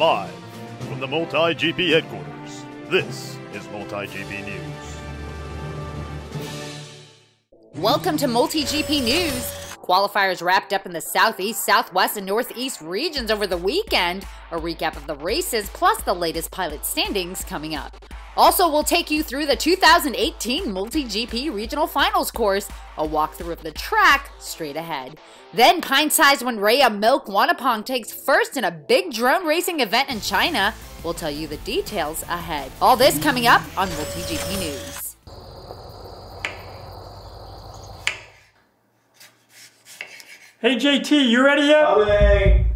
Live from the MultiGP headquarters, this is MultiGP News. Welcome to MultiGP News. Qualifiers wrapped up in the Southeast, Southwest, and Northeast regions over the weekend. A recap of the races, plus the latest pilot standings coming up. Also, we'll take you through the 2018 MultiGP Regional Finals course, a walkthrough of the track straight ahead. Then, pint-sized when Rhea Milk Wanapong takes first in a big drone racing event in China. We'll tell you the details ahead. All this coming up on MultiGP News. Hey JT, you ready yet? Coming!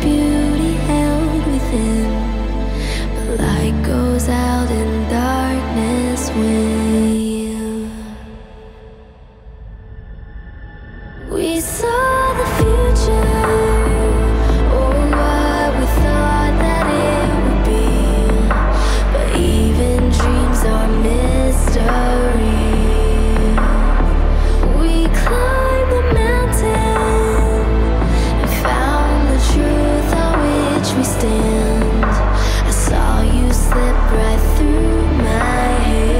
Beauty held within, but light goes out and darkness will. We saw the future, or what we thought that it would be, but even dreams are mystery. We climbed the mountain and found the truth on which we stand. I saw you slip right through my hands.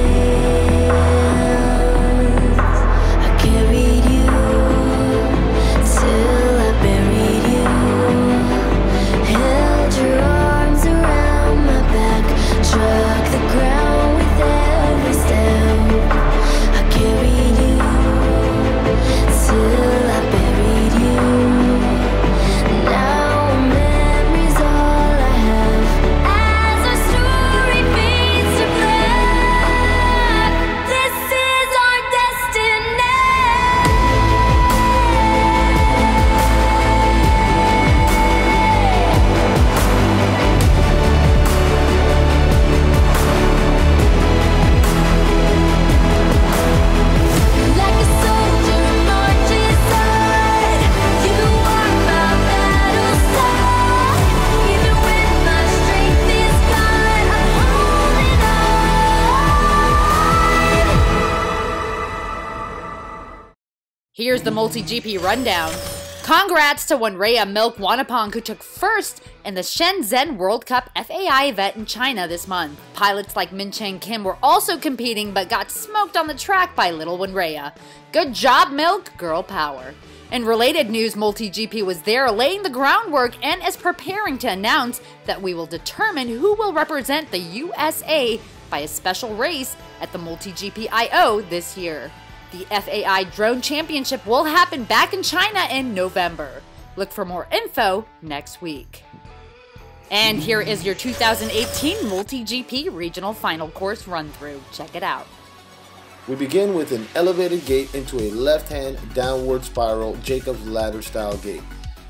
I carried you till I buried you, held your arms around my back, struck the ground with every step. I carried you till I buried you. Now memory's all I have as our story fades to black. This is our destiny. Like a soldier marches on, you are my battle song. Even when my strength is gone, I'm holding on. Here's the MultiGP rundown. Congrats to Rhea Milk Wanapong, who took first in the Shenzhen World Cup FAI event in China this month. Pilots like Min Chang Kim were also competing but got smoked on the track by little Rhea. Good job, Milk, girl power. In related news, MultiGP was there laying the groundwork and is preparing to announce that we will determine who will represent the USA by a special race at the MultiGP I/O this year. The FAI Drone Championship will happen back in China in November. Look for more info next week. And here is your 2018 MultiGP Regional Final Course run-through. Check it out. We begin with an elevated gate into a left-hand downward spiral Jacob's ladder style gate.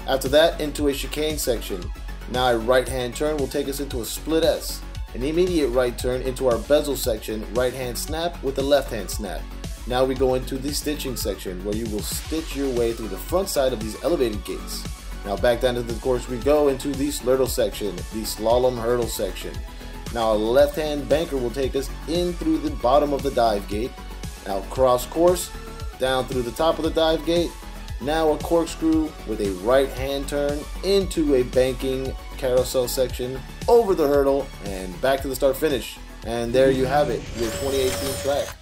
After that, into a chicane section. Now a right-hand turn will take us into a split S. An immediate right turn into our bezel section, right-hand snap with a left-hand snap. Now we go into the stitching section, where you will stitch your way through the front side of these elevated gates. Now back down to the course we go into the slurtle section, the slalom hurdle section. Now a left-hand banker will take us in through the bottom of the dive gate. Now cross course, down through the top of the dive gate. Now a corkscrew with a right-hand turn into a banking carousel section, over the hurdle, and back to the start finish. And there you have it, your 2018 track.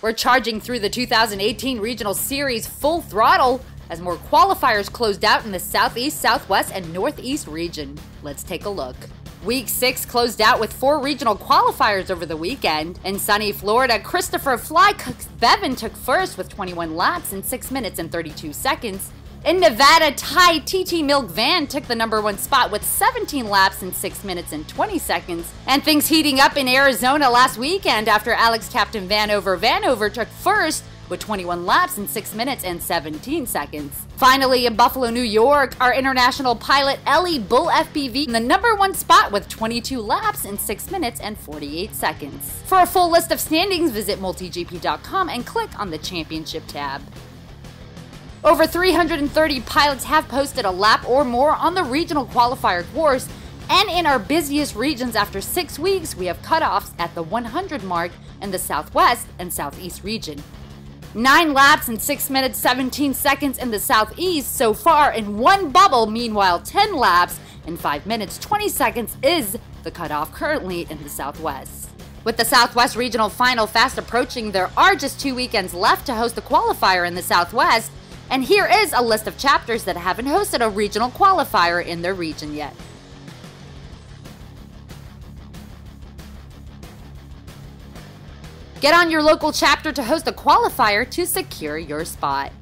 We're charging through the 2018 Regional Series full throttle. as more qualifiers closed out in the Southeast, Southwest, and Northeast region. Let's take a look. Week 6 closed out with 4 regional qualifiers over the weekend. In sunny Florida, Christopher "Fly Cooks" Bevan took first with 21 laps in 6 minutes and 32 seconds. In Nevada, Ty TT Milk Van took the #1 spot with 17 laps in 6 minutes and 20 seconds. And things heating up in Arizona last weekend after Alex Captain Vanover took first with 21 laps in 6 minutes and 17 seconds. Finally, in Buffalo, New York, our international pilot Ellie Bull FPV in the #1 spot with 22 laps in 6 minutes and 48 seconds. For a full list of standings, visit MultiGP.com and click on the Championship tab. Over 330 pilots have posted a lap or more on the regional qualifier course, and in our busiest regions after 6 weeks, we have cutoffs at the 100 mark in the Southwest and Southeast region. 9 laps in 6 minutes 17 seconds in the Southeast so far in one bubble. Meanwhile, 10 laps in 5 minutes 20 seconds is the cutoff currently in the Southwest. With the Southwest Regional Final fast approaching, there are just 2 weekends left to host a qualifier in the Southwest, and here is a list of chapters that haven't hosted a regional qualifier in their region yet. Get on your local chapter to host a qualifier to secure your spot.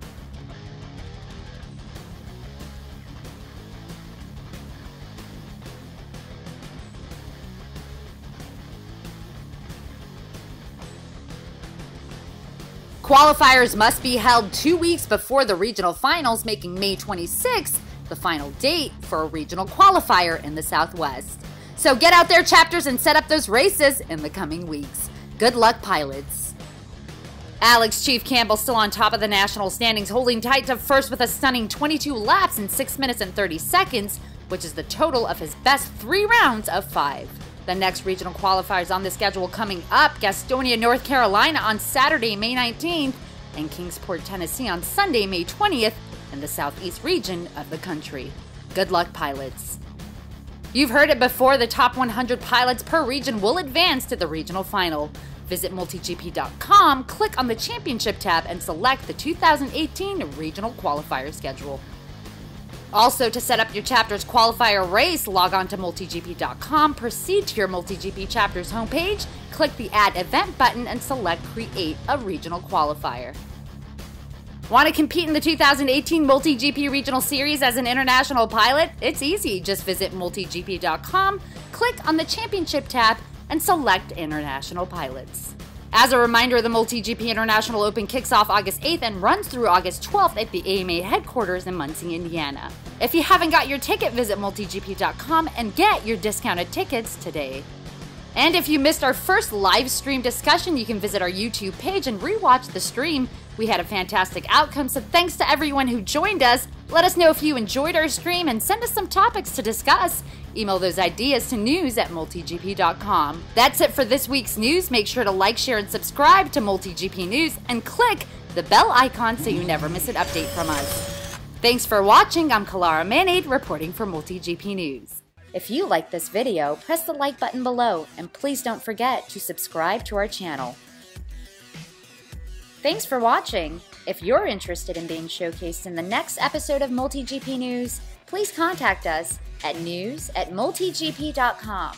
Qualifiers must be held 2 weeks before the regional finals, making May 26th the final date for a regional qualifier in the Southwest. So get out there, chapters, and set up those races in the coming weeks. Good luck, pilots. Alex Chief Campbell still on top of the national standings, holding tight to first with a stunning 22 laps in 6 minutes and 30 seconds, which is the total of his best 3 rounds of 5. The next regional qualifiers on the schedule coming up: Gastonia, North Carolina on Saturday, May 19th, and Kingsport, Tennessee on Sunday, May 20th, in the Southeast region of the country. Good luck, pilots. You've heard it before, the top 100 pilots per region will advance to the regional final. Visit MultiGP.com, click on the Championship tab, and select the 2018 Regional Qualifier schedule. Also, to set up your chapter's qualifier race, log on to MultiGP.com, proceed to your MultiGP chapter's homepage, click the Add Event button, and select Create a Regional Qualifier. Want to compete in the 2018 MultiGP Regional Series as an international pilot? It's easy. Just visit MultiGP.com, click on the Championship tab, and select International Pilots. As a reminder, the MultiGP International Open kicks off August 8th and runs through August 12th at the AMA headquarters in Muncie, Indiana. If you haven't got your ticket, visit MultiGP.com and get your discounted tickets today. And if you missed our first live stream discussion, you can visit our YouTube page and rewatch the stream. We had a fantastic outcome, so thanks to everyone who joined us. Let us know if you enjoyed our stream and send us some topics to discuss. Email those ideas to news@multigp.com. That's it for this week's news. Make sure to like, share, and subscribe to MultiGP News and click the bell icon so you never miss an update from us. Thanks for watching. I'm Kalara Manade reporting for MultiGP News. If you like this video, press the like button below, and please don't forget to subscribe to our channel. Thanks for watching. If you're interested in being showcased in the next episode of MultiGP News, please contact us at news@multigp.com.